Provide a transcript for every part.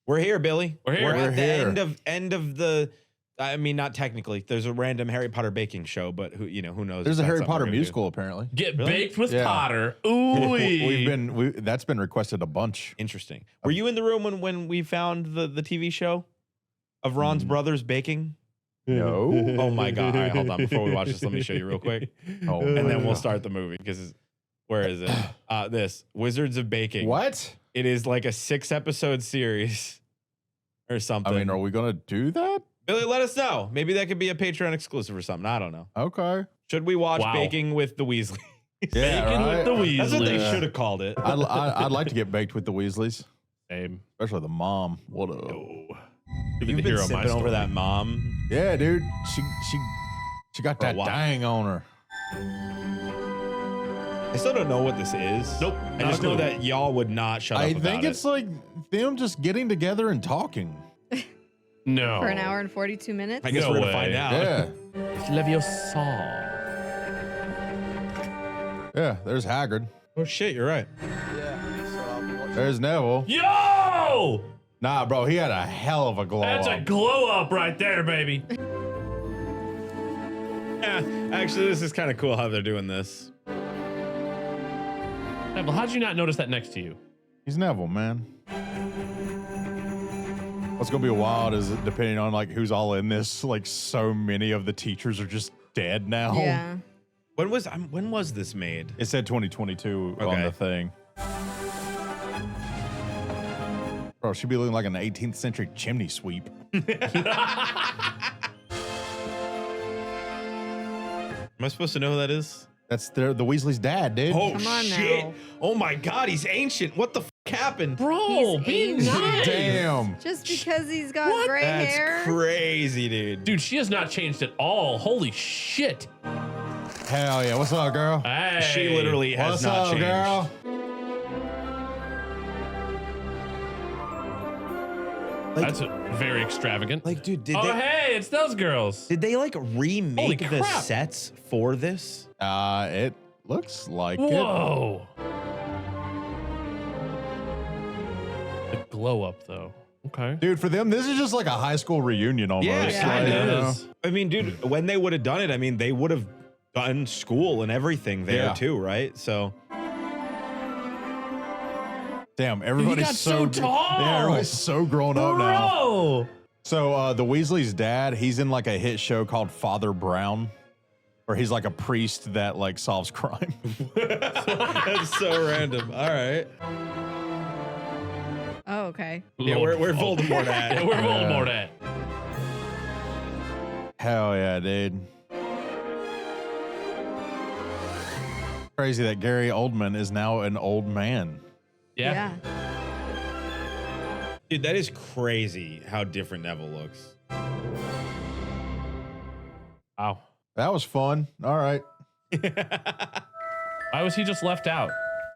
We're here, Billy. We're here. We're We're at here. the end of the. I mean, not technically. There's a random Harry Potter baking show, but who knows? There's a if that's Harry something Potter we're gonna musical apparently. Get Really? baked with Yeah. Potter. Ooh. That's been requested a bunch. do. Interesting. Were you in the room when we found the TV show of Ron's brothers baking? No. Oh my God! All right, hold on. Before we watch this, let me show you real quick, Oh, and then we'll my start the movie because where is it? This Wizards of Baking. What? It is like a 6-episode series or something. I mean, are we gonna do that? Billy, let us know. Maybe that could be a Patreon exclusive or something. I don't know. Okay. Should we watch Wow. Baking with the Weasleys? Yeah, Bacon right? with the Weasleys. That's what they Yeah. should have called it. I'd like to get baked with the Weasleys, Same. especially the mom. What a You've been sipping over that mom. yeah, dude. She got that Wow. dang on her. I still don't know what this is. Nope, I not just a know clue. that y'all would not shut up I about think it's it. like them just getting together and talking. No. For an hour and 42 minutes? I guess No we're gonna way. find out. Yeah, Leviosa. yeah. There's Hagrid. Oh shit, you're right. There's Neville. Yo! Nah, bro, he had a hell of a glow That's a up. glow up right there, baby. Yeah, actually, this is kind of cool how they're doing this. Neville, how'd you not notice that next to you? He's Neville, man. What's gonna be wild is depending on like who's all in this. Like so many of the teachers are just dead now. Yeah. When was this made? It said 2022 on Okay. the thing. Bro, she'd be looking like an 18th century chimney sweep. Am I supposed to know who that is? That's the Weasley's dad, dude. Oh Come on shit! now. Oh my God, he's ancient. What the happened? Bro, He's be ancient. nice. Damn. Just because he's got gray That's hair? crazy, dude. Dude, she has not changed at all. Holy shit. Hell yeah. What's up, girl? Hey. She literally has What's not up, changed. girl? That's very extravagant. Like, dude, did Oh, they hey, it's those girls. did they like Holy remake the crap. sets for this? It looks like it. Whoa. The glow up, though. Okay. Dude, for them, this is just like a high school reunion almost. Yeah, It yeah, kind like, you know? of is. I mean, dude, when they would have done it, I mean, they would have done school and everything there Yeah. too, right? So Damn, everybody's got so tall. Yeah, everybody's so grown up now. Bro. So the Weasley's dad, he's in like a hit show called Father Brown, where he's like a priest that like solves crime. that's so random. All right. Oh, okay. Yeah, where Voldemort at? Yeah, where Voldemort at? Hell yeah, dude. Crazy that Gary Oldman is now an old man. Yeah. Dude, that is crazy how different Neville looks. Wow. That was fun. All right. Why was he just left out?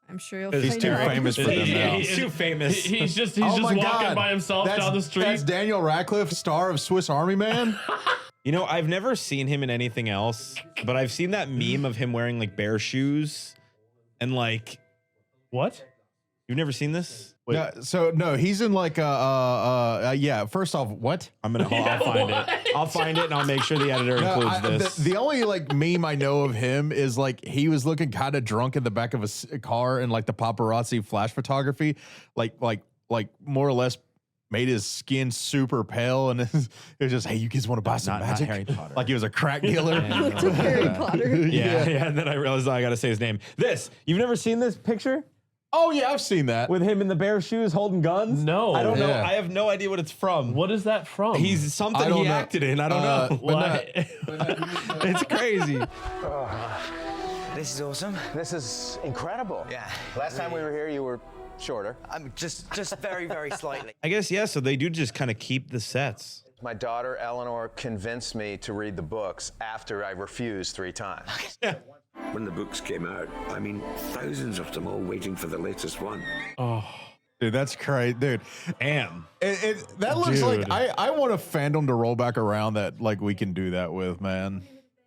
I'm sure you'll He's find too out. famous for them now. He's too famous. He's just Oh my walking God. by himself down the street. That's Daniel Radcliffe, star of Swiss Army Man. You know, I've never seen him in anything else, but I've seen that meme of him wearing like bear shoes and like, What? you've never seen this? Wait, No, he's in like yeah. First off, what? I'll find it. I'll find it and I'll make sure the editor No, includes this. The only like meme I know of him is like he was looking kind of drunk in the back of a car in like the paparazzi flash photography, like more or less made his skin super pale, and it was just, hey, you kids want to buy some Not magic? Harry Potter. Like he was a crack dealer. Looked like Harry Potter. yeah. And then I realized I got to say his name. You've never seen this picture Oh yeah, I've seen that. with him in the bear shoes holding guns? No. I don't know. Yeah. I have no idea what it's from. What is that from? He's something I don't he know. acted in. I don't know. What? It's crazy. This is awesome. This is incredible. Yeah. Last time we were here, you were shorter. I'm just very, very slightly. I guess, yeah, so they do just kind of keep the sets. My daughter Eleanor convinced me to read the books after I refused 3 times. When the books came out, I mean, thousands of them all waiting for the latest one. Oh. Dude, that's crazy, dude. Damn. That looks like Dude. I want a fandom to roll back around that like we can do that with, man.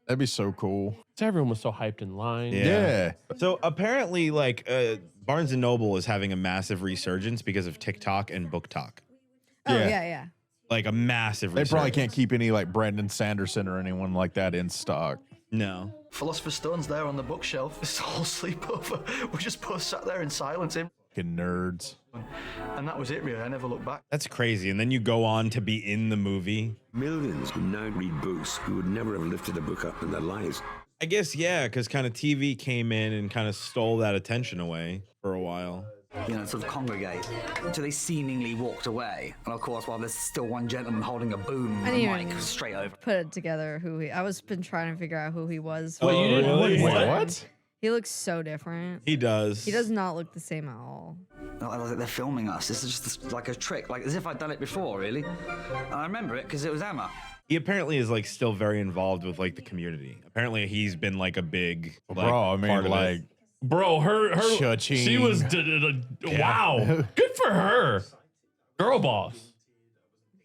That'd be so cool. Everyone was so hyped in line. Yeah. So apparently, like, Barnes & Noble is having a massive resurgence because of TikTok and BookTok. Oh Yeah. yeah. Like a massive. They probably can't resurgence. keep any like Brandon Sanderson or anyone like that in stock. No. Philosopher's Stone's there on the bookshelf. It's all sleepover. We just both sat there in silence, Fucking nerds. and that was it. Really, I never looked back. That's crazy. And then you go on to be in the movie. Millions would now read books who would never have lifted a book up in their lives. I guess, yeah, because kind of TV came in and kind of stole that attention away for a while. You know, sort of congregate until they seemingly walked away. And of course, while there's still one gentleman holding a boom I and didn't a mic even straight over. Put it together I was been trying to figure out who he was. Wait, you didn't? really? Wait, what? He looks so different. He does. He does not look the same at all. Like they're filming us. This is just like a trick, like as if I'd done it before, really. And I remember it because it was Emma. He apparently is like still very involved with like the community. Apparently he's been like a big like, Bro, I mean, part of it. like, Bro, her Cha-ching. she was wow. Good for her. Girl boss.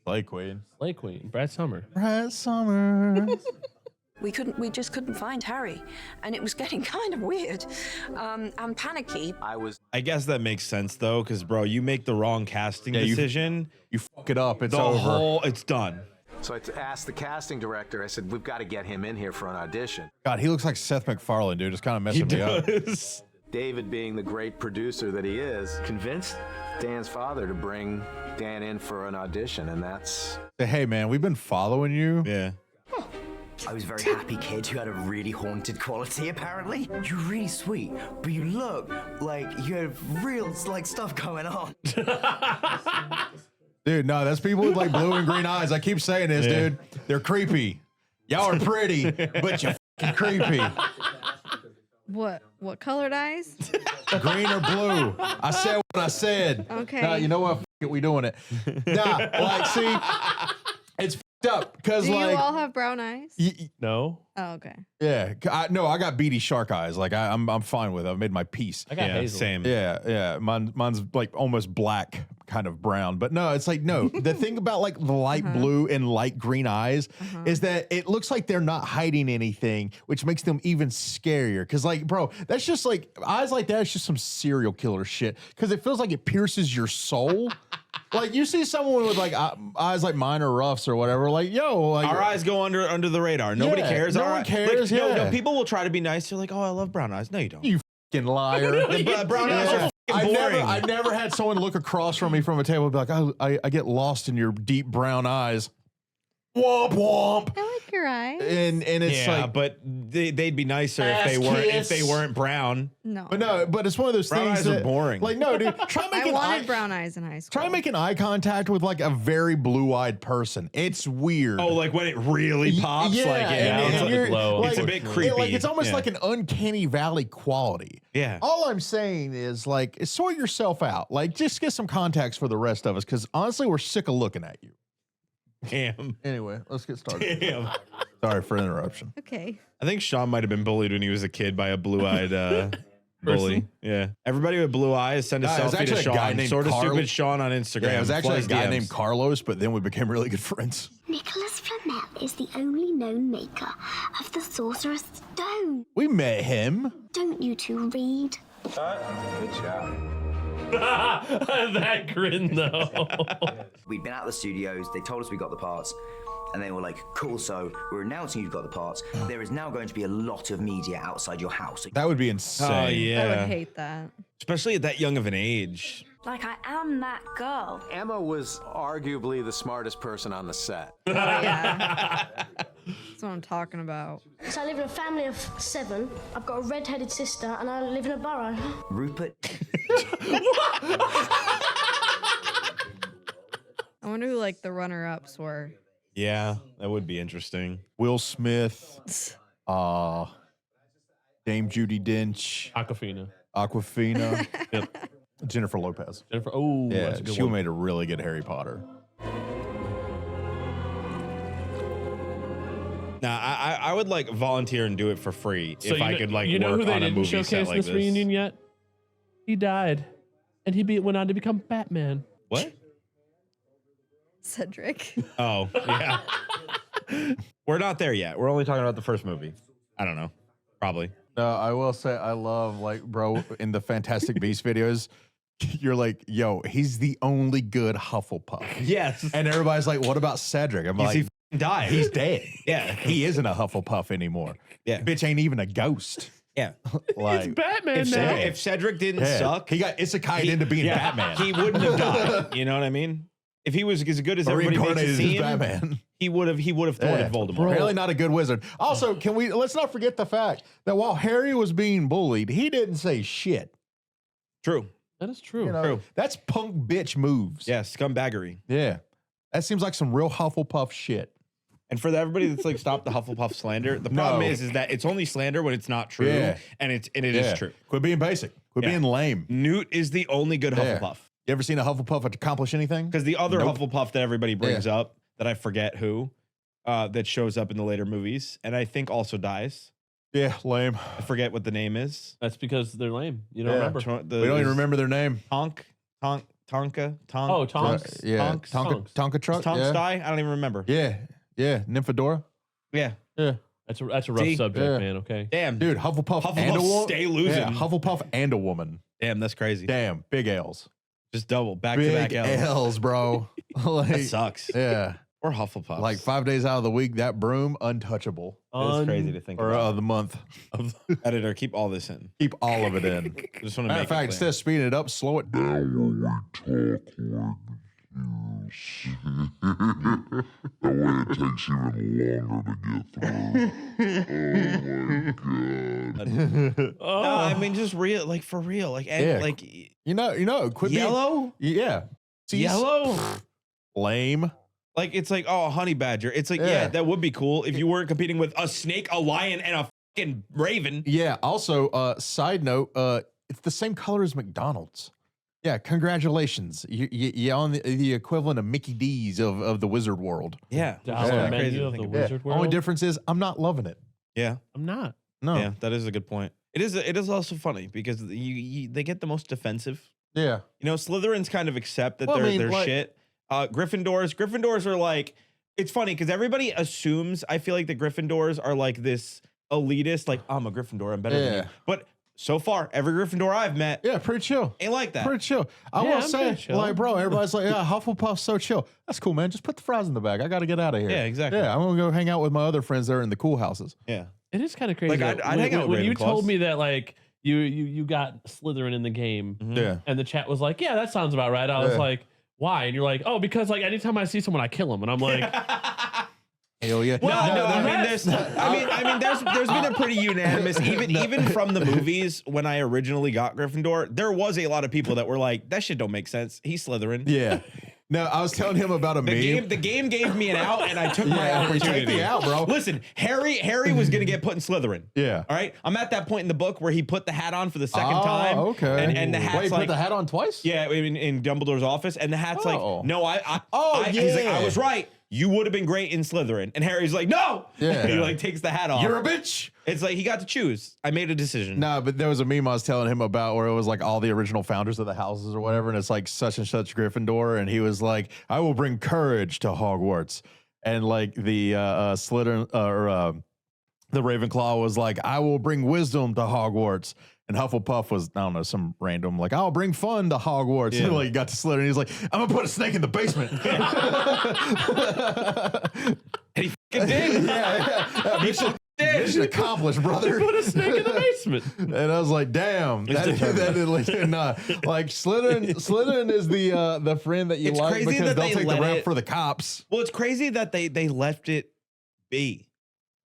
Play Queen. Slay Queen. Brad Summer. Brad Summers. We just couldn't find Harry, and it was getting kind of weird and panicky. I guess that makes sense though, because bro, you make the wrong casting Yeah, decision, You fuck it up, it's the over. whole it's done. So I asked the casting director, I said, we've got to get him in here for an audition. God, he looks like Seth MacFarlane, dude. It's kind of He messing me up. does. David, being the great producer that he is, convinced Dan's father to bring Dan in for an audition, and that's... Say, hey, man, we've been following you. Yeah. I was a very happy kid who had a really haunted quality, apparently. You're really sweet, but you look like you have real, like, stuff going on. Dude, no, that's people with like blue and green eyes. I keep saying this, Yeah. dude. They're creepy. Y'all are pretty, but you're fucking creepy. What colored eyes? Green or blue? I said what I said. Okay. Nah, you know what? F it, we doing it. Nah, like, see, it's fucked up because Do like, you all have brown eyes? No. Oh, okay. yeah, I got beady shark eyes. Like I'm fine with it. I've made my peace. I got Yeah, hazel. same. Yeah. Mine's like almost black, kind of brown. But no, it's like, no. The thing about like the light blue and light green eyes is that it looks like they're not hiding anything, which makes them even scarier. Cause like, bro, that's just like eyes like that is just some serial killer shit. Cause it feels like it pierces your soul. Like you see someone with like eyes like mine or Ruff's or whatever, like, yo, like Our eyes go under the radar. Nobody Yeah, cares. no Our one eye- cares, Like, no, yeah. people will try to be nice. They're like, oh, I love brown eyes. No, you don't. You fucking liar. The brown eyes are fucking boring. I never had someone look across from me from a table and be like, oh, I get lost in your deep brown eyes. Womp womp. I like your eyes. And it's yeah, like, but they'd be nicer if Ass if they kiss. weren't brown. No. but it's one of those Brown things eyes are that, boring. Like, no, dude, try I making wanted brown eyes in high school. Try making eye contact with like a very blue-eyed person. It's weird. Oh, like when it really pops, yeah, like and it's like you're- a glow. like, It's a bit like, creepy. it's almost Yeah. like an uncanny valley quality. Yeah. All I'm saying is like sort yourself out. Like just get some contacts for the rest of us, because honestly, we're sick of looking at you. Damn. Anyway, let's get started. Damn. Sorry for the interruption. Okay. I think Sean might have been bullied when he was a kid by a blue-eyed bully. Yeah. Everybody with blue eyes send a Nah, it was selfie to actually a guy Sean. Named Sort of Carl. stupid Sean on Instagram. Yeah, it was actually a Flies guy DMs. named Carlos, but then we became really good friends. Nicholas Flamel is the only known maker of the Sorcerer's Stone. We met him. Don't you two read? Good job. That grin though. We'd been out of the studios, they told us we got the parts, and they were like, cool, so we're announcing you've got the parts. There is now going to be a lot of media outside your house. That would be insane. Oh, I would yeah. hate that. Especially at that young of an age. Like, I am that girl. Emma was arguably the smartest person on the set. Oh, yeah. That's what I'm talking about. So I live in a family of 7. I've got a red-headed sister, and I live in a burrow. Rupert, I wonder who like the runner-ups were. Yeah, that would be interesting. Will Smith, Dame Judi Dench, Aquafina. Aquafina, Jennifer Lopez. Jennifer. Oh, Yeah, that's a good she one. made a really good Harry Potter. Now, I would like volunteer and do it for free So if I could like you know work who they on a didn't movie showcase set in like this this. reunion yet? He died, and went on to become Batman. What? Cedric. Oh, yeah. We're not there yet. We're only talking about the first movie. I don't know. Probably. No, I will say I love like bro in the Fantastic Beast videos. you're like, yo, he's the only good Hufflepuff. Yes. And everybody's like, what about Cedric? I'm like, he died. he's dead. Yeah. He isn't a Hufflepuff anymore. Yeah. Bitch ain't even a ghost. Yeah. Like, It's Batman now. If Cedric didn't suck, he got isekai'd into being Batman. he wouldn't have died. You know what I mean? If he was as good as Or everybody makes it reincarnated as seem, Batman. he would have thwarted Voldemort. Apparently not a good wizard. Also, let's not forget the fact that while Harry was being bullied, he didn't say shit. True. That is true. You know, True. That's punk bitch moves. Yeah, scumbaggery. Yeah. That seems like some real Hufflepuff shit. And for everybody that's like, stop the Hufflepuff slander. The problem is that it's only slander when it's not true, and it is true. Quit being basic. Quit being lame. Newt is the only good Hufflepuff. You ever seen a Hufflepuff accomplish anything? Because the other Hufflepuff that everybody brings up, that I forget who, that shows up in the later movies, and I think also dies. Yeah, lame. I forget what the name is. That's because they're lame. You don't remember. We don't even remember their name. Tonka. Oh, Tonks. Yeah. Tonks. Tonka truck. Tonks yeah. die? I don't even remember. Yeah. Nymphadora. Yeah. That's a rough subject, man. Okay. Damn. Dude, Hufflepuff and a woman. stay losing. Yeah, Hufflepuff and a woman. Damn, that's crazy. Damn, big L's. Just double. Back-to-back Big L's, bro. Like, That sucks. Yeah. Or Hufflepuff. Like 5 days out of the week, that broom, untouchable. It's crazy to think Or about. the month. Editor, keep all this in. Keep all of it in. Just want to Matter make of fact, instead of speeding it up, slow it down. That way it takes even longer to get through. Oh my god. No, I mean just real, like for real, like like you know, quit yellow. Yeah, Yellow. Lame. Like it's like a honey badger. It's like yeah, that would be cool if you weren't competing with a snake, a lion, and a fucking raven. Yeah. Also, side note, it's the same color as McDonald's. Yeah, congratulations. You're on the equivalent of Mickey D's of the wizard world. Yeah. Dollar menu of the wizard world. Only difference is I'm not loving it. Yeah. I'm not. No. Yeah, that is a good point. It is also funny because they get the most defensive. Yeah. You know, Slytherins kind of accept that Well, I mean, they're like- shit. Gryffindors are like, it's funny because everybody assumes, I feel like the Gryffindors are like this elitist, like I'm a Gryffindor, I'm better than you. But so far, every Gryffindor I've met, pretty chill. Ain't like that. Pretty chill. I will say, like, bro, everybody's like, yeah, Hufflepuff's so chill. That's cool, man. Just put the fries in the bag. I got to get out of here. Yeah, exactly. Yeah, I'm gonna go hang out with my other friends there in the cool houses. Yeah. It is kind of crazy. Like, though. I'd hang out with when you Ravenclaws. told me that, like, you got Slytherin in the game, Yeah. and the chat was like, yeah, that sounds about right. I was like, why? And you're like, oh, because like anytime I see someone, I kill them, and I'm like, hell yeah. Well, I mean, there's been a pretty unanimous, even from the movies when I originally got Gryffindor, there was a lot of people that were like, that shit don't make sense. He's Slytherin. Yeah. No, I was telling him about a meme. The game gave me an out, and I took my opportunity. Take the out, bro. Listen, Harry was gonna get put in Slytherin. Yeah. All right. I'm at that point in the book where he put the hat on for the second time. Okay. And the hat's Wait, like, put the hat on twice? yeah, in Dumbledore's office, and the hat's like, no, he's like, yeah. I was right. You would have been great in Slytherin. And Harry's like, no. Yeah. And he like takes the hat off. You're a bitch. It's like he got to choose. I made a decision. No, but there was a meme I was telling him about where it was like all the original founders of the houses or whatever, and it's like such and such Gryffindor, and he was like, "I will bring courage to Hogwarts," and like the Slytherin the Ravenclaw was like, "I will bring wisdom to Hogwarts." And Hufflepuff was, I don't know, some random, like, I'll bring fun to Hogwarts. Yeah. And like, he got to Slytherin. He's like, I'm going to put a snake in the basement. And he fucking did. Mission accomplished, brother. put a snake in the basement. And I was like, damn. Like Slytherin is the friend that you It's like crazy because that they'll they take the let rap it- for the cops. Well, it's crazy that they left it be.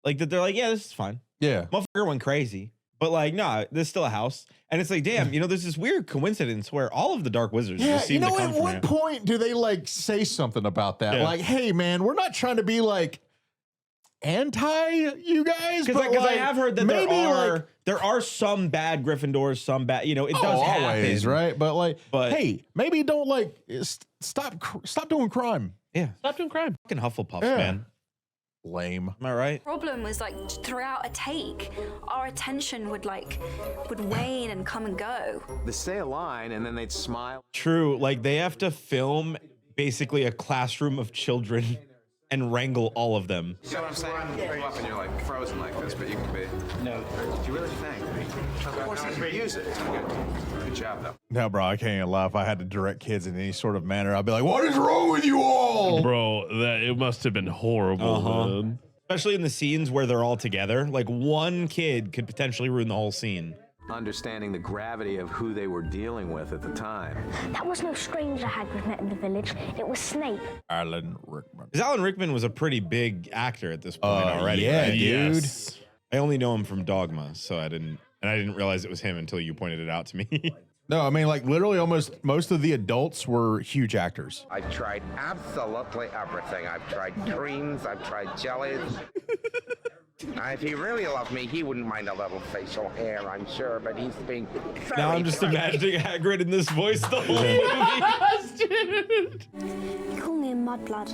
Like that they're like, yeah, this is fine. Yeah. Motherfucker went crazy. But like, nah, there's still a house. And it's like, damn, there's this weird coincidence where all of the Dark Wizards just seem to come at from what here. point do they like say something about that? Yeah. Like, hey man, we're not trying to be like anti you guys, Because but I have heard that maybe there are some bad Gryffindors, some bad, it does always, happen. right? But like, But- hey, maybe don't like stop doing crime. Yeah. Stop doing crime. Fucking Hufflepuffs, Yeah. man. Lame. Am I right? Problem was like throughout a take, our attention would wane and come and go. They say a line and then they'd smile. True. Like they have to film basically a classroom of children and wrangle all of them. You know what I'm saying? You grow up and you're like frozen like this, but you can be. No. Do you really think? Of course, you use it. It's good job, though. No, bro, I can't even lie. If I had to direct kids in any sort of manner, I'd be like, what is wrong with you all? Bro, it must have been horrible, man. Especially in the scenes where they're all together. Like one kid could potentially ruin the whole scene. Understanding the gravity of who they were dealing with at the time. That was no stranger Hagrid met in the village. It was Snape. Alan Rickman. Because Alan Rickman was a pretty big actor at this point already. Yeah, right? dude. Yes. I only know him from Dogma, so I didn't realize it was him until you pointed it out to me. No, I mean, like literally almost most of the adults were huge actors. I've tried absolutely everything. I've tried creams, I've tried jellies. If he really loved me, he wouldn't mind a little facial hair, I'm sure, but he's being very Now I'm just imagining Hagrid in this voice the whole movie. Dude. You call me a mudblood.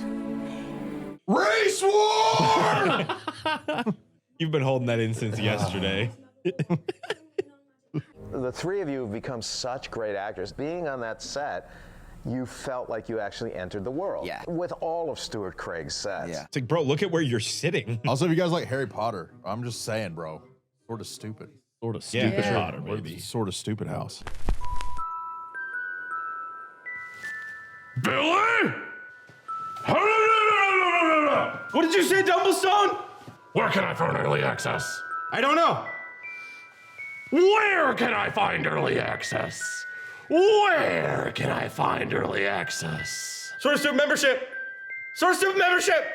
Race war! You've been holding that in since yesterday. The three of you have become such great actors. Being on that set, you felt like you actually entered the world. Yeah. With all of Stuart Craig's sets. Yeah. It's like, bro, look at where you're sitting. Also, if you guys like Harry Potter, I'm just saying, bro, sort of stupid. Sort of stupid Yeah. Potter, baby. Sort of stupid house. Billy? What did you say, Dumblestone? Where can I find early access? I don't know. Where can I find early access? Where can I find early access? Sort of Stupid membership. Sort of Stupid membership.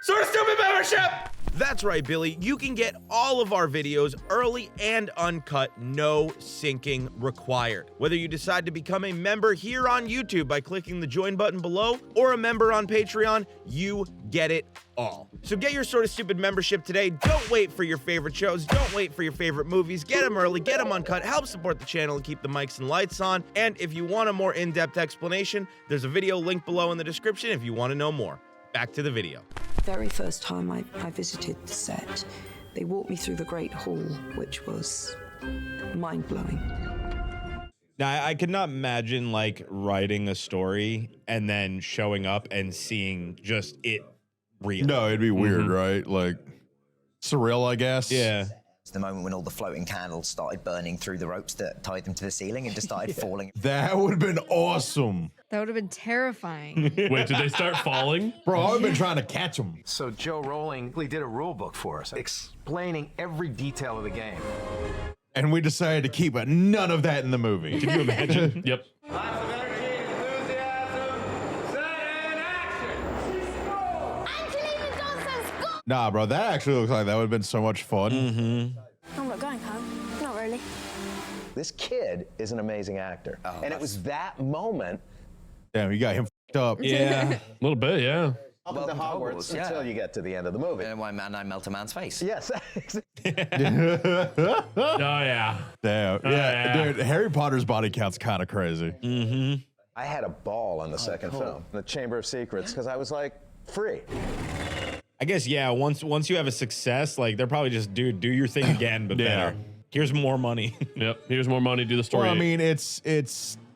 Sort of Stupid membership. That's right, Billy. You can get all of our videos early and uncut, no syncing required. Whether you decide to become a member here on YouTube by clicking the join button below or a member on Patreon, you get it all. So get your Sort of Stupid membership today. Don't wait for your favorite shows. Don't wait for your favorite movies. Get them early, get them uncut, help support the channel and keep the mics and lights on. And if you want a more in-depth explanation, there's a video linked below in the description if you want to know more. Back to the video. Very first time I visited the set, they walked me through the Great Hall, which was mind-blowing. Now, I could not imagine like writing a story and then showing up and seeing just it real. No, it'd be weird, right? Like surreal, I guess. Yeah. It's the moment when all the floating candles started burning through the ropes that tied them to the ceiling and just started falling. That would have been awesome. That would have been terrifying. Wait, did they start falling? Bro, I've been trying to catch them. So Joe Rowling did a rule book for us, explaining every detail of the game. And we decided to keep none of that in the movie. Can you imagine? Yep. Nah, bro, that actually looks like that would have been so much fun. I'm not going home. Not really. This kid is an amazing actor. And it was that moment. Damn, you got him f***ed up. Yeah. A little bit, yeah. Welcome to Hogwarts until you get to the end of the movie. And why man I melt a man's face. Yes. Oh, yeah. Damn. Yeah, dude, Harry Potter's body count's kind of crazy. I had a ball on the second film, The Chamber of Secrets, because I was like, free. I guess, yeah, once you have a success, like they're probably just, dude, do your thing again, but better. Here's more money. Yep. Here's more money. Do the story. Well, I mean, it's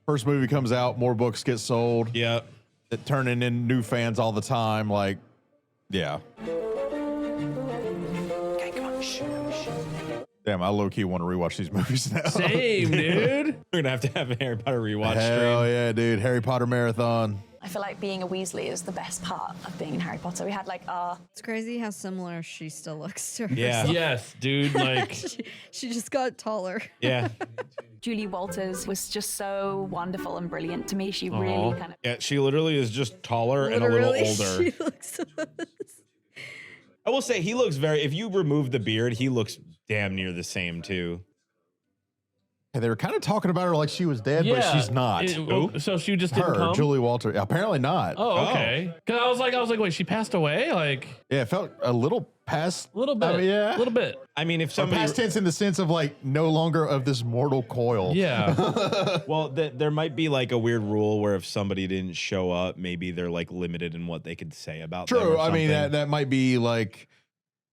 first movie comes out, more books get sold. Yeah. It turning in new fans all the time. Like, yeah. Okay, come on. Shh. Damn, I low key want to rewatch these movies now. Same, dude. We're gonna have to have a Harry Potter rewatch Hell stream. yeah, dude. Harry Potter marathon. I feel like being a Weasley is the best part of being in Harry Potter. We had like our... It's crazy how similar she still looks to herself. Yeah. Yes, dude. Like, she just got taller. Yeah. Julie Walters was just so wonderful and brilliant to me. She really kind of... Yeah, she literally is just taller and a little older. She looks I will say he looks very, if you remove the beard, he looks damn near the same too. And they were kind of talking about her like she was dead, but she's not. So she just didn't Her, come? Julie Walter. Apparently not. Oh, okay. Because I was like, wait, she passed away? Like, yeah, it felt a little past. A little bit. Yeah. A little bit. I mean, if Or somebody past tense in the sense of like no longer of this mortal coil. Yeah. Well, there might be like a weird rule where if somebody didn't show up, maybe they're like limited in what they could say about them. True. or I mean, something. that might be like,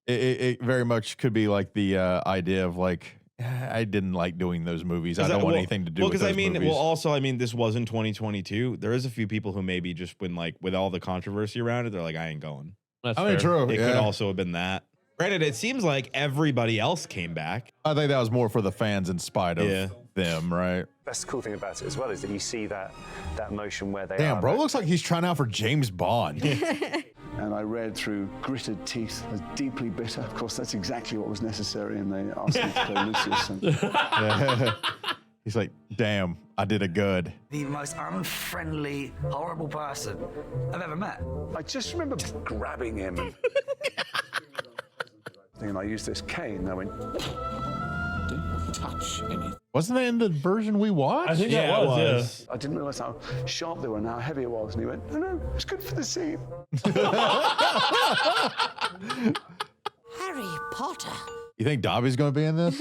it very much could be like the idea of like, I didn't like doing those movies. I don't want anything to do with those movies. I mean, this was in 2022. There is a few people who maybe just when like with all the controversy around it, they're like, I ain't going. That's I mean, true. It could also have been that. Granted, it seems like everybody else came back. I think that was more for the fans in spite of them, right? That's the cool thing about it as well, is that you see that motion where they Damn, bro, looks like he's trying out for James Bond. And I read through gritted teeth as deeply bitter. Of course, that's exactly what was necessary, and they asked me to play Lucius. And he's like, damn, I did it good. The most unfriendly, horrible person I've ever met. I just remember grabbing him and I used this cane, and I went, didn't touch anything. Wasn't that in the version we watched? I think that was. I didn't realize how sharp they were and how heavy it was. And he went, no, it's good for the scene. Harry Potter. You think Dobby's going to be in this?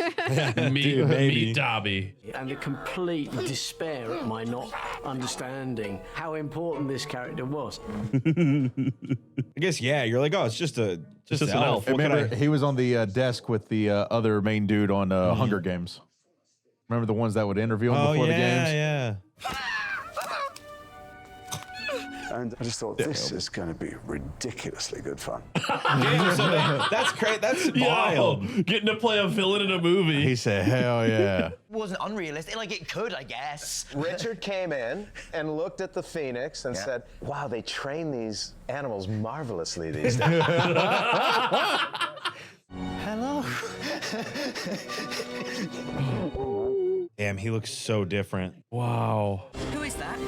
Me, Dobby. And the complete despair at my not understanding how important this character was. I guess, you're like, oh, it's just an elf. Remember, he was on the desk with the other main dude on Hunger Games. Remember the ones that would interview him before the games? Yeah. And I just thought, this is going to be ridiculously good fun. That's great. That's wild. Getting to play a villain in a movie. He said, hell yeah. It wasn't unrealistic. Like, it could, I guess. Richard came in and looked at the Phoenix and said, wow, they train these animals marvelously these days. Hello. Damn, he looks so different. Wow. Who is that?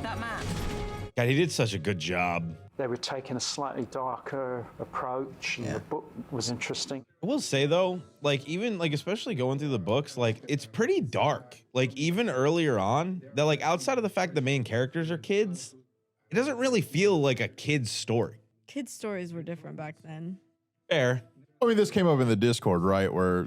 That man? God, he did such a good job. They were taking a slightly darker approach, and the book was interesting. I will say though, like even like especially going through the books, like it's pretty dark. Like even earlier on, that like outside of the fact the main characters are kids, it doesn't really feel like a kid's story. Kids' stories were different back then. Fair. I mean, this came up in the Discord, right? Where,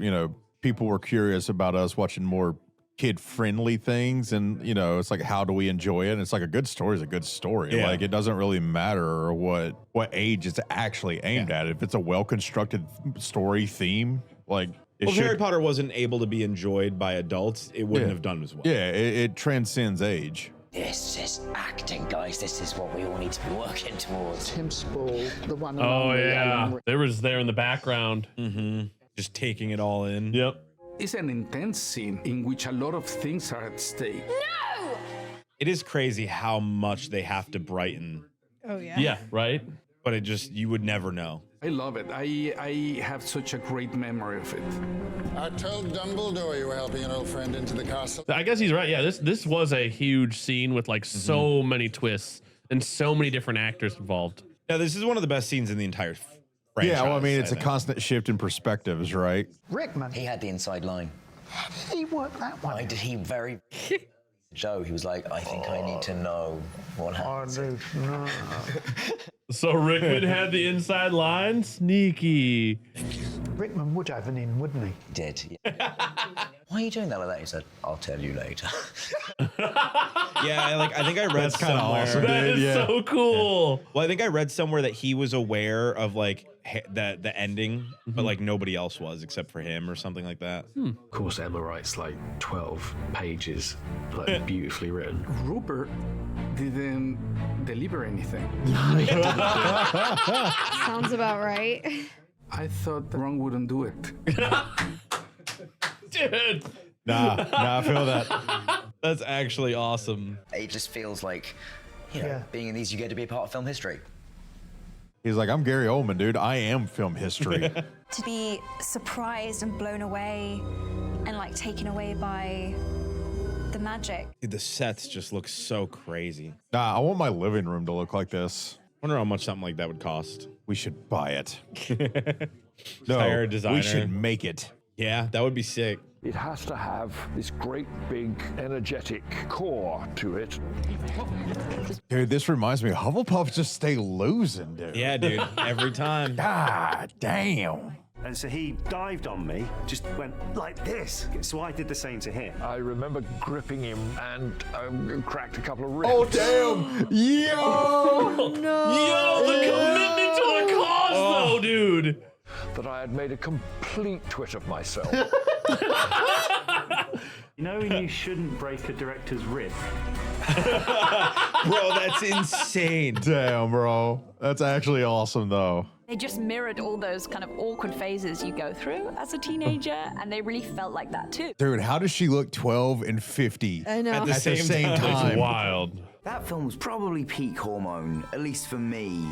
people were curious about us watching more kid-friendly things, and it's like, how do we enjoy it? And it's like, a good story is a good story. Like, it doesn't really matter what age it's actually aimed at. If it's a well-constructed story theme, like if Harry Potter wasn't able to be enjoyed by adults, it wouldn't have done as well. Yeah, it transcends age. This is acting, guys. This is what we all need to be working towards. Tim Spall, the one. Oh yeah, they were there in the background, just taking it all in. Yep. It's an intense scene in which a lot of things are at stake. No! It is crazy how much they have to brighten. Oh yeah. Yeah, right? But you would never know. I love it. I have such a great memory of it. I told Dumbledore you were helping an old friend into the castle. I guess he's right. Yeah, this was a huge scene with like so many twists and so many different actors involved. Yeah, this is one of the best scenes in the entire franchise. Yeah, well, I mean, it's a constant shift in perspectives, right? Rickman. He had the inside line. He worked that one. Why did he very... Joe, he was like, I think I need to know what happened. So Rickman had the inside line? Sneaky. Rickman would have an in, wouldn't he? Did. Yeah. Why are you doing that like that? He said, I'll tell you later. Yeah, I think I read That's kind of awesome, dude. That is so cool. Yeah. Well, I think I read somewhere that he was aware of like the ending, but like nobody else was except for him or something like that. Of course, Emma writes like 12 pages, like beautifully written. Rupert didn't deliver anything. Sounds about right. I thought Ron wouldn't do it. Dude. Nah, I feel that. That's actually awesome. It just feels like, being in these, you get to be a part of film history. He's like, I'm Gary Oldman, dude. I am film history. To be surprised and blown away and like taken away by the magic. Dude, the sets just look so crazy. Nah, I want my living room to look like this. Wonder how much something like that would cost. We should buy it. No, hire a designer. We should make it. Yeah, that would be sick. It has to have this great, big, energetic core to it. Dude, this reminds me, Hufflepuffs just stay losing, dude. Yeah, dude, every time. God damn. And so he dived on me, just went like this. So I did the same to him. I remember gripping him and cracked a couple of ribs. Oh, damn. Yo! Yo, the commitment to the cause, though, dude. That I had made a complete twit of myself. You know when you shouldn't break a director's rib? Bro, that's insane. Damn, bro. That's actually awesome, though. They just mirrored all those kind of awkward phases you go through as a teenager, and they really felt like that too. Dude, how does she look 12 and 50 I know. at the same time? It's wild. That film was probably peak hormone, at least for me.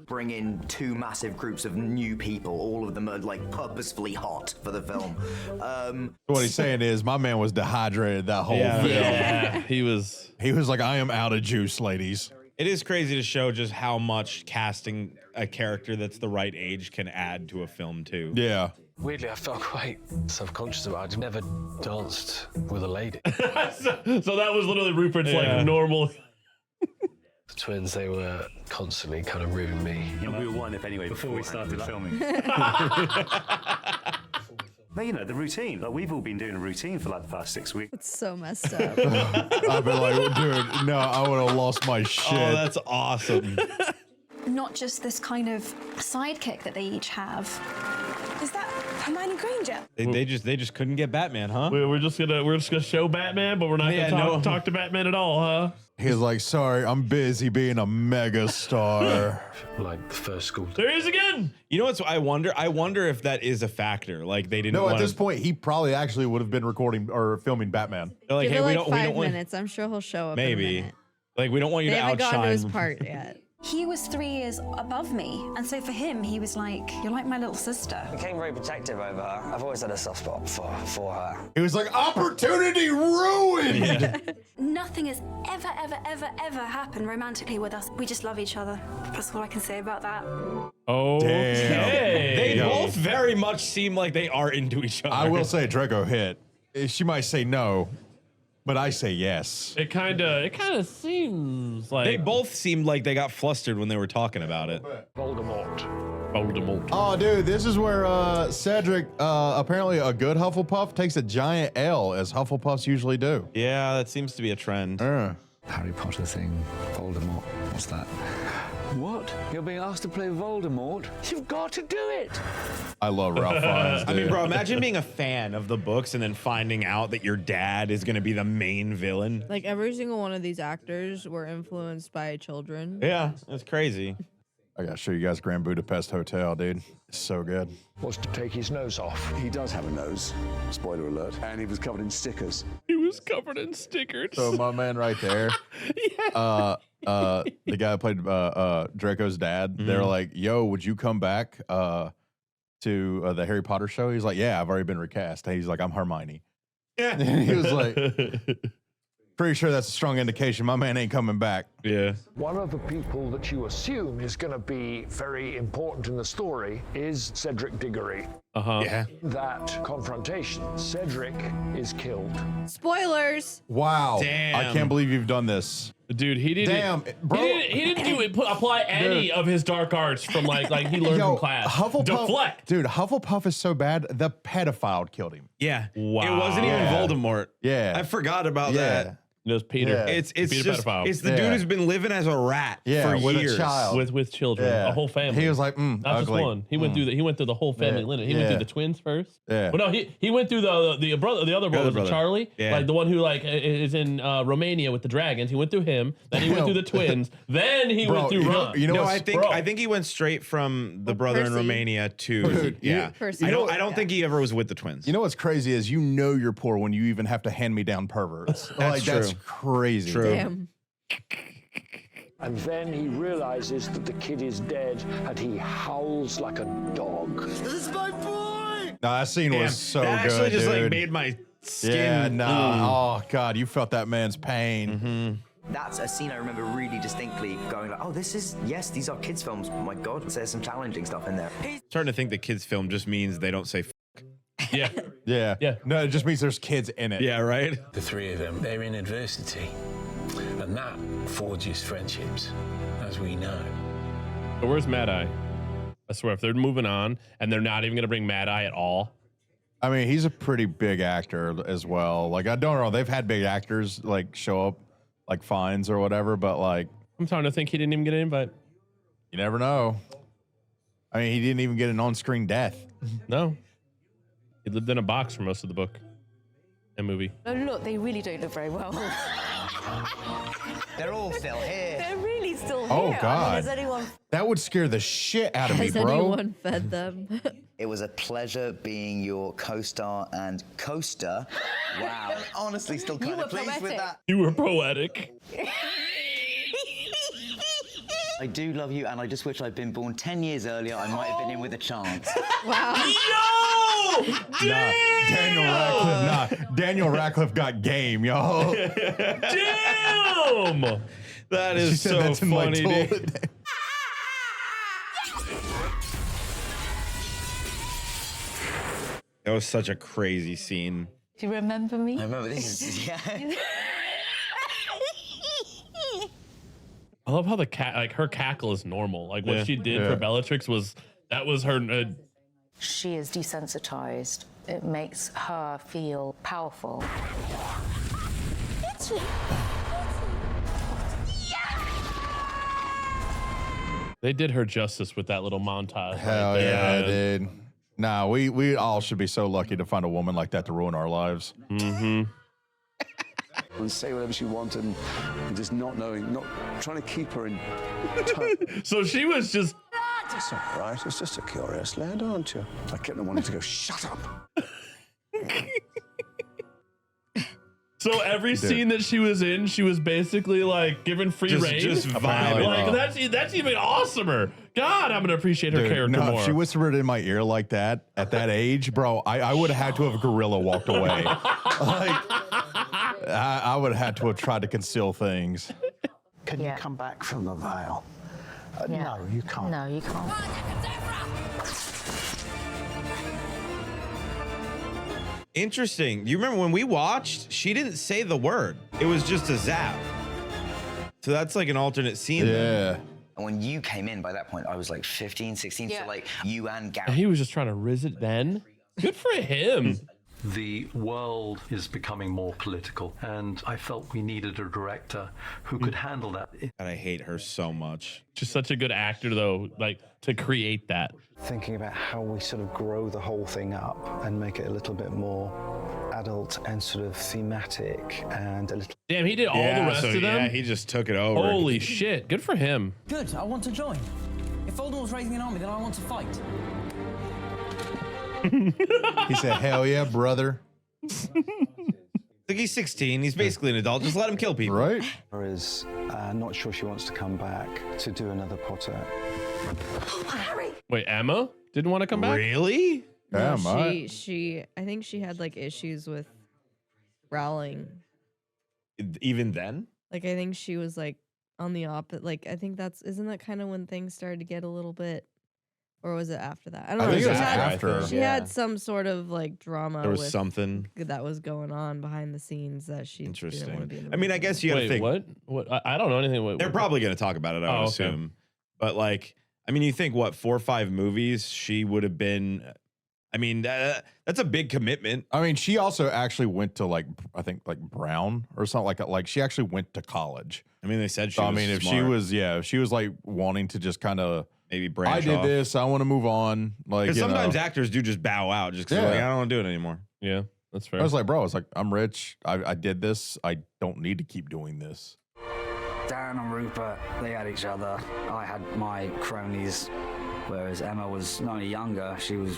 Bring in two massive groups of new people, all of them are like purposefully hot for the film. What he's saying is my man was dehydrated that whole film. Yeah, he was like, I am out of juice, ladies. It is crazy to show just how much casting a character that's the right age can add to a film too. Yeah. Weirdly, I felt quite self-conscious about it. I'd never danced with a lady. So that was literally Rupert's like normal. The twins, they were constantly kind of ruining me. And we were one, if anyway, before we started filming. But you know, the routine. Like, we've all been doing a routine for like the past 6 weeks. It's so messed up. I've been like, dude, no, I would have lost my shit. Oh, that's awesome. Not just this kind of sidekick that they each have. Is that Hermione Granger? They just couldn't get Batman, huh? We're just gonna show Batman, but we're not gonna talk to Batman at all, huh? He's like, sorry, I'm busy being a mega star. Like the first school. There he is again. You know what's? I wonder if that is a factor. Like they didn't. No, at wanna- this point, he probably actually would have been recording or filming Batman. They're like, Give hey, it like we 5 don't want. minutes. I'm sure he'll show up. In a Maybe. minute. Like we don't want you They to haven't gotten to his outshine. part yet. He was 3 years above me, and so for him, he was like, "You're like my little sister." I became very protective over her. I've always had a soft spot for her. He was like, opportunity ruined. Nothing has ever happened romantically with us. We just love each other. That's all I can say about that. Oh, They both very much seem like they are into each other. I will say Draco hit. She might say no, but I say yes. It kind of seems like They both seemed like they got flustered when they were talking about it. Voldemort. Oh, dude, this is where Cedric, apparently a good Hufflepuff, takes a giant L, as Hufflepuffs usually do. Yeah, that seems to be a trend. Harry Potter thing, Voldemort. What's that? What? You're being asked to play Voldemort? You've got to do it. I love Ralph Fiennes. I mean, dude. bro, imagine being a fan of the books and then finding out that your dad is going to be the main villain. Like every single one of these actors were influenced by children. Yeah, that's crazy. I gotta show you guys Grand Budapest Hotel, dude. It's so good. Was to take his nose off. He does have a nose, spoiler alert, and he was covered in stickers. He was covered in stickers. So my man right there, the guy who played Draco's dad, they're like, yo, would you come back to the Harry Potter show? He's like, yeah, I've already been recast. And he's like, I'm Hermione. Yeah. And he was like, pretty sure that's a strong indication my man ain't coming back. Yeah. One of the people that you assume is going to be very important in the story is Cedric Diggory. Yeah. That confrontation, Cedric is killed. Spoilers. Wow. Damn. I can't believe you've done this. Dude, he didn't. Damn, bro. He didn't apply any of his dark arts from like he learned from class. Deflect. Dude, Hufflepuff is so bad, the pedophile killed him. Yeah. Wow. It wasn't even Voldemort. Yeah. I forgot about that. It was Peter. Yeah. It's Peter just pedophile. it's the dude who's been living as a rat for with years. a child. with children, Yeah. a whole family. He was like, not ugly. just one. He went through the whole family lineage. He went through the twins first. Yeah. Well, no, he went through the other brother, Charlie, Yeah. like the one who like is in Romania with the dragons. He went through him. Then he went through the twins. Then he went through Ron. You know No, what's- I think he went straight from the brother in Percy. Romania to Dude, yeah. Percy. I don't think he ever was with the twins. You know what's crazy is you're poor when you even have to hand me down perverts. That's true. crazy. True. Damn. And then he realizes that the kid is dead and he howls like a dog. This is my boy! No, that scene Damn, was so that good, actually just dude. like made my skin. Yeah, nah. Oh God, you felt that man's pain. That's a scene I remember really distinctly going like, oh, yes, these are kids' films. Oh my God, there's some challenging stuff in there. Starting to think the kids film just means they don't say Yeah. Yeah. No, it just means there's kids in it. yeah, right? The three of them, they're in adversity. And that forges friendships, as we know. But where's Mad Eye? I swear, if they're moving on and they're not even gonna bring Mad Eye at all. I mean, he's a pretty big actor as well. Like, I don't know. They've had big actors like show up, like Fiennes or whatever, but like, I'm starting to think he didn't even get an invite. you never know. I mean, he didn't even get an on-screen death. No. He lived in a box for most of the book and movie. Oh, look, they really don't look very well. They're all still here. They're really still here. Oh, I mean, God. has anyone... That would scare the shit out of me, Has bro. anyone fed them? It was a pleasure being your co-star and coaster. Wow. Honestly, still kind of pleased with that. You were poetic. I do love you, and I just wish I'd been born 10 years earlier. I might have been in with a chance. Wow. Yo! Daniel Radcliffe got game, y'all. Damn! That is so funny, dude. That was such a crazy scene. Do you remember me? I remember this. Yeah. I love how the her cackle is normal. Like what she did for Bellatrix was her. She is desensitized. It makes her feel powerful. They did her justice with that little montage. Hell right yeah, there. dude. Nah, we all should be so lucky to find a woman like that to ruin our lives. Mm-hmm. And say whatever she wanted and just not knowing, not trying to keep her in touch. So she was just... That's all right. It's just a curious lad, aren't you? I kept on wanting to go, shut up. So every scene that she was in, she was basically like given free reign. Just vibing. Like that's even awesomer. God, I'm gonna appreciate her character more. If she whispered in my ear like that at that age, bro, I would have had to have a gorilla walked away. I would have had to have tried to conceal things. Can you come back from the veil? No, you can't. No, you can't. Interesting. Do you remember when we watched? She didn't say the word. It was just a zap. So that's like an alternate scene. Yeah. And when you came in, by that point, I was like 15, 16. So like you and Gary. He was just trying to riz it then. Good for him. The world is becoming more political, and I felt we needed a director who could handle that. And I hate her so much. She's such a good actor, though, like to create that. Thinking about how we sort of grow the whole thing up and make it a little bit more adult and sort of thematic and a little... Damn, he did all the rest of them? Yeah, he just took it over. Holy shit. Good for him. Good, I want to join. If Voldemort's raising an army, then I want to fight. He said, hell yeah, brother. Like he's 16. He's basically an adult. Just let him kill people. Right? Is not sure she wants to come back to do another Potter. Wait, Emma didn't want to come back? Really? No, Yeah, she I think she had like issues with Rowling. Even then? Like I think she was like on the opposite. Like I think isn't that kind of when things started to get a little bit, or was it after that? I don't know. think She it was had, after. she had some sort of like drama. There was with something that was going on behind the scenes that she didn't want to interesting. be in. I mean, I guess you got to think. What? I don't know anything. They're probably going to talk about it, I would assume. But like, I mean, you think what, 4 or 5 movies she would have been. I mean, that's a big commitment. I mean, she also actually went to like, I think like Brown or something like that. Like she actually went to college. I mean, they said she So, was I mean, if she smart. was, if she was like wanting to just kind of maybe branch I did off. this, I want to move on. Like, Because you sometimes know. actors do just bow out just because like, I don't want to do it anymore. Yeah, that's fair. I was like, bro, I was like, I'm rich. I did this. I don't need to keep doing this. Darren and Rupert, they had each other. I had my cronies, whereas Emma was not only younger, she was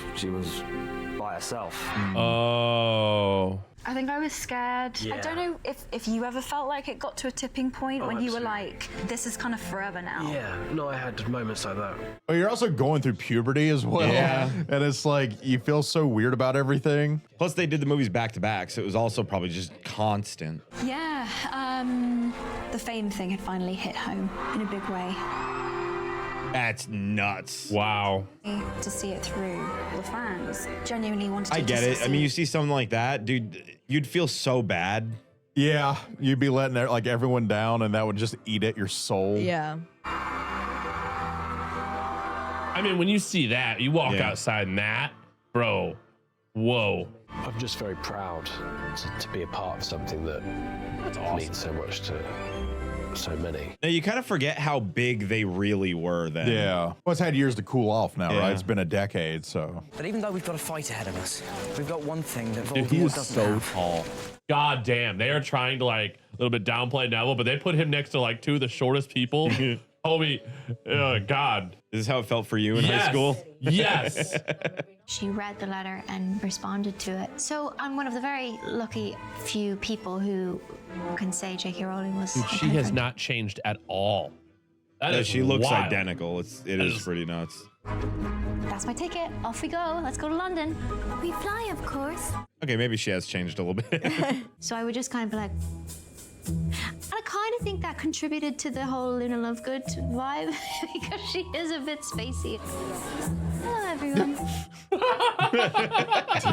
by herself. Oh. I think I was scared. I Yeah. don't know if you ever felt like it got to a tipping point Oh, when you were absolutely. like, this is kind of forever now. Yeah, no, I had moments like that. But you're also going through puberty as well. Yeah. And it's like, you feel so weird about everything. Plus, they did the movies back to back, so it was also probably just constant. Yeah, the fame thing had finally hit home in a big way. That's nuts. Wow. To see it through, the fans genuinely wanted I to get it. I succeed. mean, you see something like that, dude, you'd feel so bad. Yeah. You'd be letting like everyone down and that would just eat at your soul. Yeah. I mean, when you see that, you walk outside and that, bro, whoa. I'm just very proud to be a part of something that means so much to so many. Now you kind of forget how big they really were then. Yeah. Well, it's had years to cool off now, Yeah. right? It's been a decade, so. But even though we've got a fight ahead of us, we've got one thing that Dude, he Voldemort is doesn't so have. tall. God damn, they are trying to like a little bit downplay Neville, but they put him next to like two of the shortest people. Homie, God. This is how it felt for you in high school? Yes. She read the letter and responded to it. So I'm one of the very lucky few people who can say J.K. Rowling was. Dude, she has not changed at all. That Yeah, is she looks wild. identical. It is pretty nuts. That's my ticket. Off we go. Let's go to London. We fly, of course. Okay, maybe she has changed a little bit. So I would just kind of be like, and I kind of think that contributed to the whole Luna Lovegood vibe because she is a bit spacey. Hello, everyone.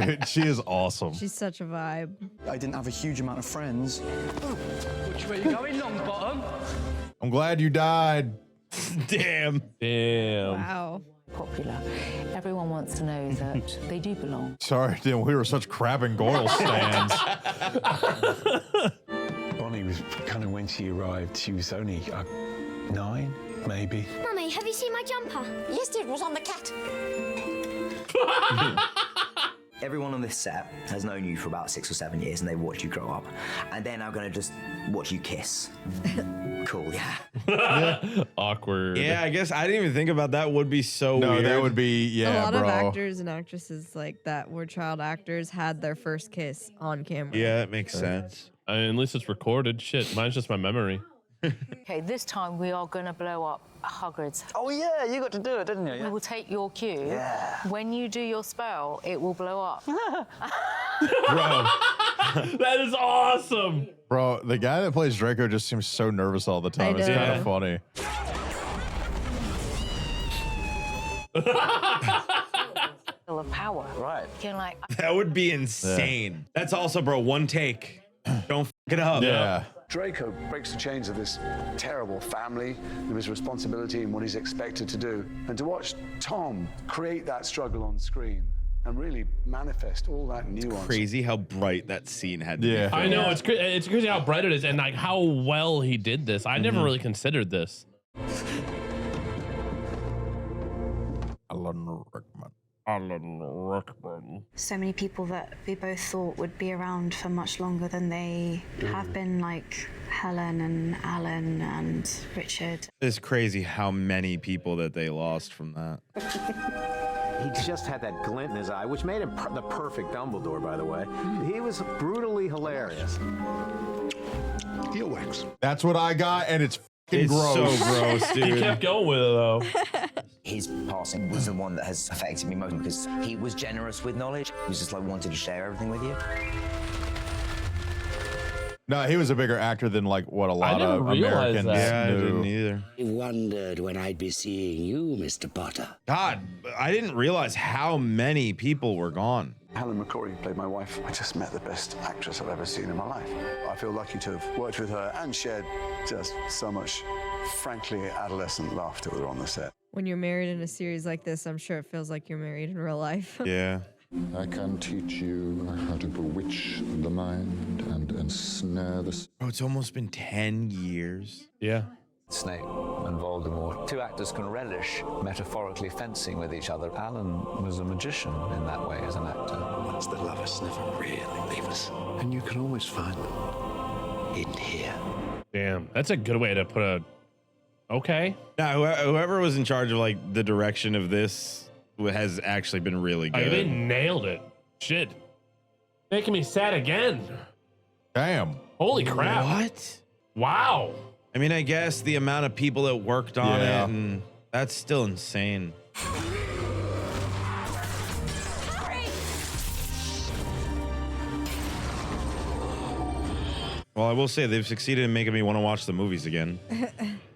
Dude, she is awesome. She's such a vibe. I didn't have a huge amount of friends. Which way you going, Longbottom? I'm glad you died. Damn. Wow. Popular. Everyone wants to know that they do belong. Sorry, Tim, we were such Crab and Goyle stands. Bonnie was kind of, when she arrived, she was only 9, maybe. Mummy, have you seen my jumper? Yes, it was on the cat. Everyone on this set has known you for about 6 or 7 years, and they watched you grow up, and they're now going to just watch you kiss. Cool, yeah. Awkward. Yeah, I guess I didn't even think about that. Would be so No, weird. that would be, yeah, a lot bro. of actors and actresses like that were child actors had their first kiss on camera. Yeah, that makes sense. I mean, at least it's recorded. Shit, mine's just my memory. Okay, this time we are going to blow up Hogwarts. Oh yeah, you got to do it, didn't you? We will take your cue. Yeah. When you do your spell, it will blow up. Bro. That is awesome. Bro, the guy that plays Draco just seems so nervous all the time. It's kind of funny. Of power. Right. You can like. That would be insane. That's also, bro, one take. Don't f it up. Yeah. Draco breaks the chains of this terrible family, of his responsibility and what he's expected to do. And to watch Tom create that struggle on screen and really manifest all that nuance. Crazy how bright that scene had to be. I know, it's crazy how bright it is and like how well he did this. I never really considered this. Alan Rickman. So many people that we both thought would be around for much longer than they have been, like Helen and Alan and Richard. It's crazy how many people that they lost from that. He just had that glint in his eye, which made him the perfect Dumbledore, by the way. He was brutally hilarious. Earwax. That's what I got, and it's fucking It's gross. so gross, dude. He kept going with it though. His passing was the one that has affected me most because he was generous with knowledge. He was just like wanted to share everything with you. No, he was a bigger actor than like what a lot never of realized Americans that. Yeah, I knew. didn't either. I wondered when I'd be seeing you, Mr. Potter. God, I didn't realize how many people were gone. Helen McCrory played my wife. I just met the best actress I've ever seen in my life. I feel lucky to have worked with her and shared just so much, frankly, adolescent laughter with her on the set. When you're married in a series like this, I'm sure it feels like you're married in real life. Yeah. I can teach you how to bewitch the mind and ensnare the... Bro, it's almost been 10 years. Yeah. Snape and Voldemort. Two actors can relish metaphorically fencing with each other. Alan was a magician in that way as an actor. Ones that love us never really leave us. And you can always find them in here. Damn, that's a good way to put a. Okay. Now, whoever was in charge of like the direction of this has actually been really good. Like, they nailed it. Shit. Making me sad again. Damn. Holy crap. What? Wow. I mean, I guess the amount of people that worked on it, and that's still insane. Well, I will say they've succeeded in making me want to watch the movies again.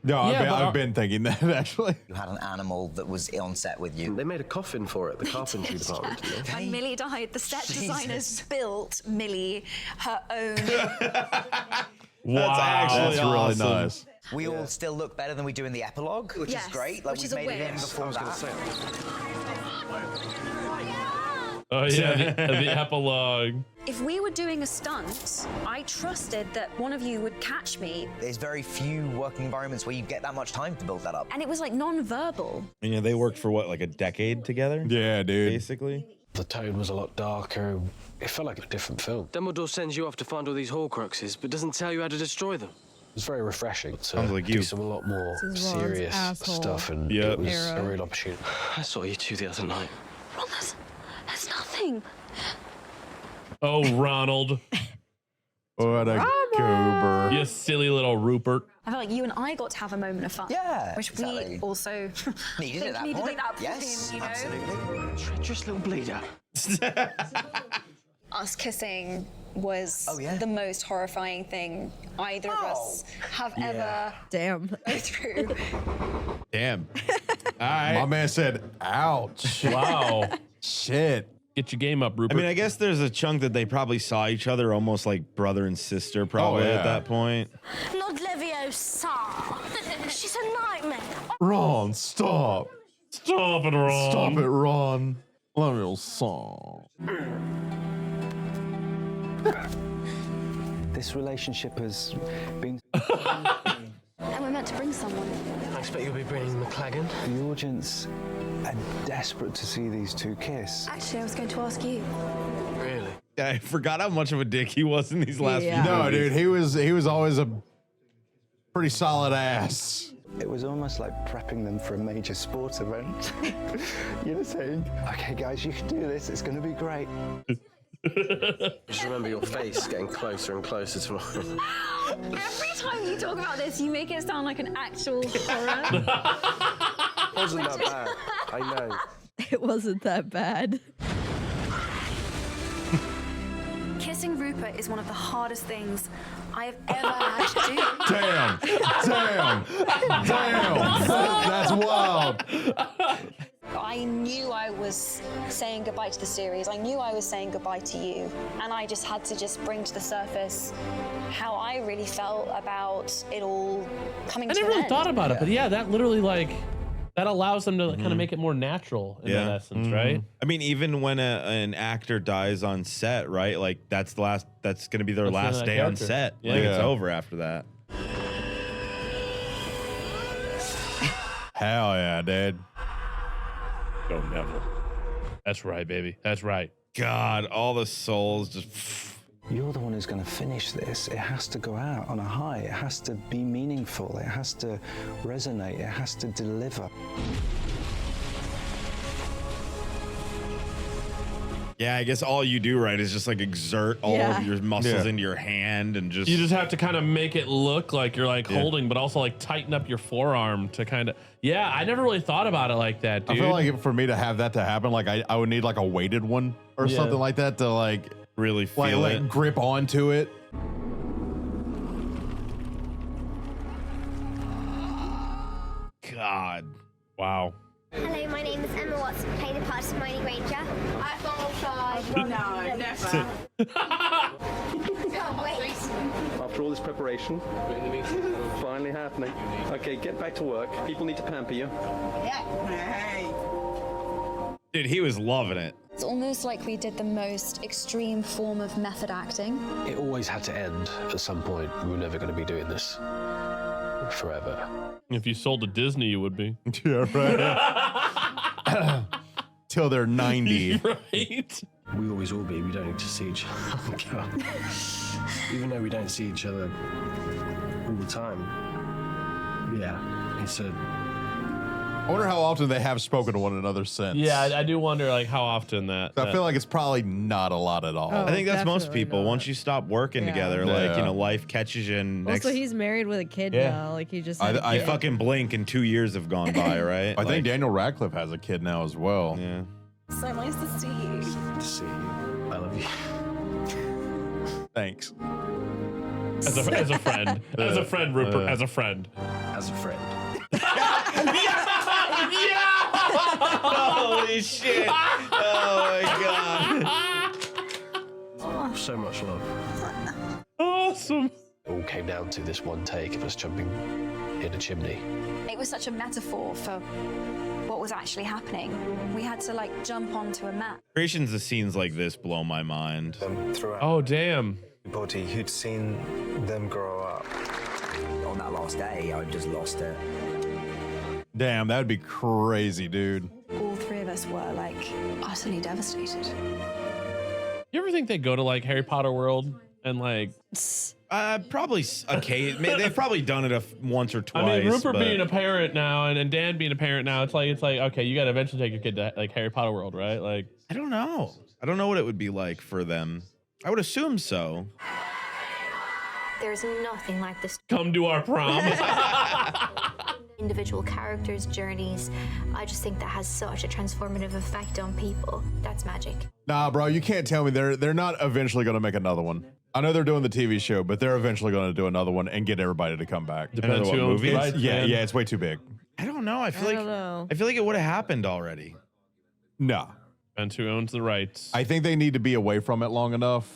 No, I've been thinking that actually. You had an animal that was on set with you. They made a coffin for it, the carpentry department. You know? When Millie died, the set designers built Millie her own. That's really nice. We all still look better than we do in the epilogue, which is great. Like which we've is a made it in win. before that. Oh yeah, the epilogue. If we were doing a stunt, I trusted that one of you would catch me. There's very few working environments where you get that much time to build that up. And it was like non-verbal. And, they worked for what, like a decade together? Yeah, dude. Basically. The tone was a lot darker. It felt like a different film. Dumbledore sends you off to find all these Horcruxes, but doesn't tell you how to destroy them. It was very refreshing to Sounds like do you. some a lot more This is Ron's serious asshole stuff, and Yep. it was Era. a real opportunity. I saw you two the other night. Ron, there's nothing. Oh, Ronald. What a goober. You silly little Rupert. I feel like you and I got to have a moment of fun. Yeah, Which exactly. we also Needed at that needed point. at that Yes, point, you know? absolutely. Treacherous little bleeder. Us kissing was the most horrifying thing either of us have ever Damn. go through. Damn. All right. My man said, ouch. Wow. Shit. Get your game up, Rupert. I mean, I guess there's a chunk that they probably saw each other almost like brother and sister probably yeah. at that point. Not Leviosa. She's a nightmare. Ron, stop. Stop it, Ron. Stop it, Ron. Let me song. This relationship has been. And we're meant to bring someone. I expect you'll be bringing McLagan. The audience are desperate to see these two kiss. Actually, I was going to ask you. Really? I forgot how much of a dick he was in these last few No, movies. dude, he was always a pretty solid ass. It was almost like prepping them for a major sports event. You know, saying, okay, guys, you can do this. It's going to be great. Just remember your face getting closer and closer to mine. Every time you talk about this, you make it sound like an actual horror. Wasn't that bad? I know. It wasn't that bad. Kissing Rupert is one of the hardest things I have ever had to do. Damn. That's wild. I knew I was saying goodbye to the series. I knew I was saying goodbye to you. And I just had to just bring to the surface how I really felt about it all coming I to never an really end. thought about it, but yeah, that literally that allows them to kind of make it more natural in that essence, right? I mean, even when an actor dies on set, right? Like that's going to be their That's the end last of that day on character. set. Yeah. Like it's Yeah. over after that. Hell yeah, dude. Go Neville. That's right, baby. That's right. God, all the souls just. You're the one who's going to finish this. It has to go out on a high. It has to be meaningful. It has to resonate. It has to deliver. Yeah, I guess all you do, right, is just like exert all of your muscles into your hand and just. You just have to kind of make it look like you're like holding, but also like tighten up your forearm to kind of. Yeah, I never really thought about it like that, dude. I feel like for me to have that to happen, like I would need like a weighted one or something like that to like really feel like grip onto it. God. Wow. Hello, my name is Emma Watts. I play the part of Hermione Granger. I thought so. No, never. Can't wait. After all this preparation, finally happening. Okay, get back to work. People need to pamper you. Dude, he was loving it. It's almost like we did the most extreme form of method acting. It always had to end at some point. We were never going to be doing this forever. If you sold to Disney, you would be. Yeah, right. Till they're 90. Right. We always will be. We don't need to see each other. Oh, God. Even though we don't see each other all the time. Yeah, it's a. I wonder how often they have spoken to one another since. Yeah, I do wonder like how often that. I feel like it's probably not a lot at all. I think that's most people. Once you stop working together, like, you know, life catches you and next. Also, he's married with a kid Yeah. now. Like he just. I fucking blink and 2 years have gone by, right? I think Daniel Radcliffe has a kid now as well. Yeah. So nice to see you. To see you. I love you. Thanks. As a friend. As a friend, Rupert. As a friend. As a friend. Holy shit. Oh my God. So much love. Awesome. All came down to this one take of us jumping in a chimney. It was such a metaphor for what was actually happening. We had to like jump onto a map. Creations of scenes like this blow my mind. Oh, damn. Body who'd seen them grow up. On that last day, I just lost it. Damn, that'd be crazy, dude. All three of us were like utterly devastated. You ever think they go to like Harry Potter World and like? Probably okay. They've probably done it once or twice. I mean, Rupert but being a parent now and Dan being a parent now, it's like okay, you got to eventually take your kid to like Harry Potter World, right? Like, I don't know. I don't know what it would be like for them. I would assume so. There's nothing like this. Come to our prom. Individual characters' journeys. I just think that has such a transformative effect on people. That's magic. Nah, bro, you can't tell me they're not eventually going to make another one. I know they're doing the TV show, but they're eventually going to do another one and get everybody to come back. Depends who owns the rights, Yeah, man. yeah, it's way too big. I don't know. I feel I like don't know. I feel like it would have happened already. No. Depends who owns the rights. I think they need to be away from it long enough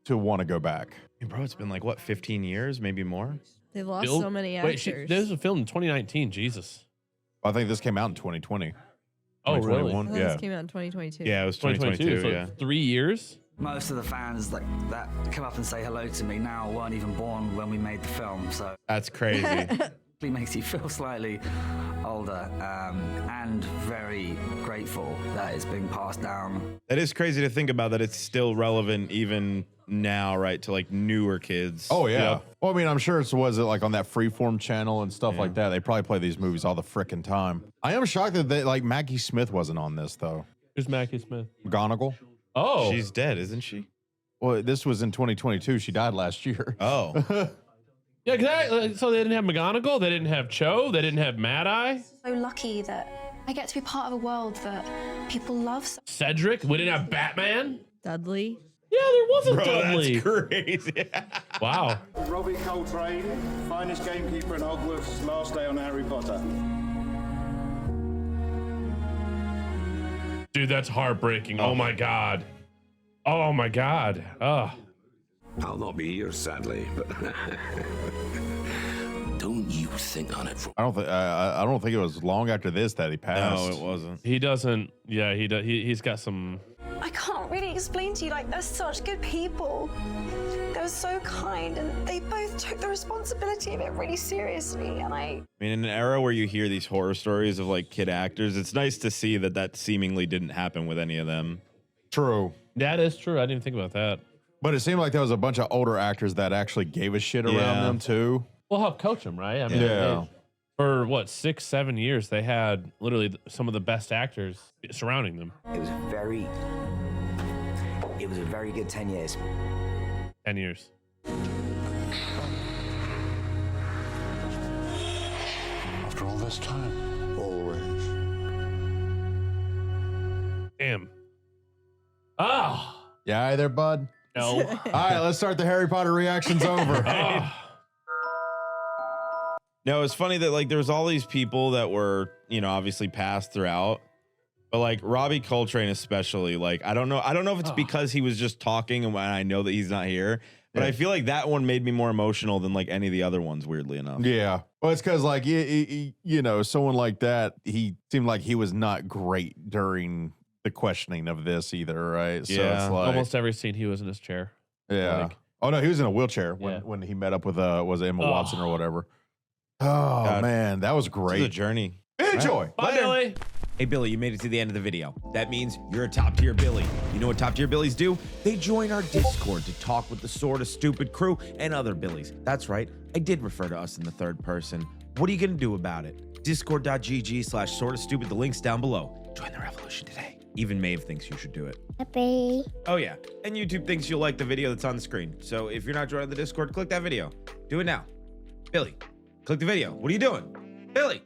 to want to go back. Hey, bro, it's been like what, 15 years, maybe more. They've lost so many actors. Wait, this was filmed in 2019. Jesus. I think this came out in 2020. Oh, really? 2021, I thought yeah. this came out in 2022. Yeah, it was 2022. So Yeah. 3 years. Most of the fans that come up and say hello to me now weren't even born when we made the film, so That's crazy. it makes you feel slightly older and very grateful that it's being passed down. That is crazy to think about, that it's still relevant even now, right, to like newer kids. Oh, yeah. Yep. Well, I mean, I'm sure it was like on that Freeform channel and stuff like that. They probably play these movies all the frickin' time. I am shocked that like Maggie Smith wasn't on this, though. Who's Maggie Smith? McGonagall. Oh. She's dead, isn't she? Well, this was in 2022. She died last year. Oh. Yeah, so they didn't have McGonagall, they didn't have Cho, they didn't have Mad Eye. So lucky that I get to be part of a world that people love. Cedric, we didn't have Batman. Dudley. Yeah, there was a Bro, Dudley. that's crazy. Wow. Robbie Coltrane, finest gamekeeper in Hogwarts, last day on Harry Potter. Dude, that's heartbreaking. Oh my God. Oh my God. Ugh. I'll not be here, sadly, but don't you think on it for I don't think it was long after this that he passed. No, it wasn't. He doesn't. Yeah, he's got some. I can't really explain to you, like, they're such good people. They were so kind, and they both took the responsibility of it really seriously, and I mean, in an era where you hear these horror stories of like kid actors, it's nice to see that seemingly didn't happen with any of them. True. That is true. I didn't even think about that. But it seemed like there was a bunch of older actors that actually gave a shit around them too. We'll help coach them, right? I mean, Yeah. for what, 6-7 years, they had literally some of the best actors surrounding them. It was a very good 10 years. 10 years. after all this time? Always. Damn. Ah. Yeah, hi there, bud. No. All right, let's start the Harry Potter reactions over. No, it's funny that like there was all these people that were, you know, obviously passed throughout, but like Robbie Coltrane especially, like I don't know if it's because he was just talking and I know that he's not here, but I feel like that one made me more emotional than like any of the other ones, weirdly enough. Yeah. Well, it's because like you know, someone like that, he seemed like he was not great during the questioning of this either, right? So Yeah. it's like, Almost every scene he was in his chair. Yeah. Like, Oh no, he was in a wheelchair when he met up with was it Emma Watson or whatever. Oh God. man, that was great. It's a journey. Enjoy. Bye, Billy. Hey, Billy, you made it to the end of the video. That means you're a top tier Billy. You know what top tier Billies do? They join our Discord to talk with the Sorta Stupid crew and other Billies. That's right, I did refer to us in the third person. What are you gonna do about it? Discord.gg/sortastupid. The link's down below. Join the revolution today. Even Maeve thinks you should do it. Happy. Oh yeah, and YouTube thinks you'll like the video that's on the screen. So if you're not joining the Discord, click that video. Do it now. Billy, click the video. What are you doing? Billy.